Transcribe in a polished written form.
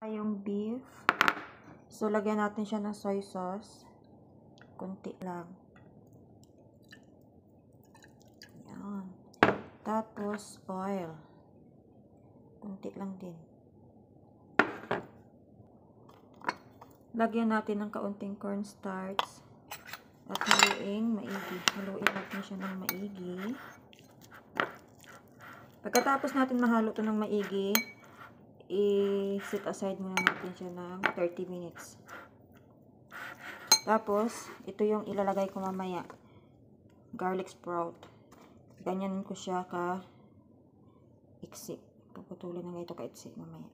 Yung beef. So, lagyan natin siya ng soy sauce. Kunti lang. Yan. Tapos, oil. Kunti lang din. Lagyan natin ng kaunting cornstarch. At haluin maigi. Haluin natin siya ng maigi. Pagkatapos natin mahalo ito ng maigi, i-set aside muna natin siya ng 30 minutes. Tapos, ito yung ilalagay ko mamaya. Garlic sprout. Ganyan ko siya ka-iksi. Puputulin na ito ka-iksi mamaya.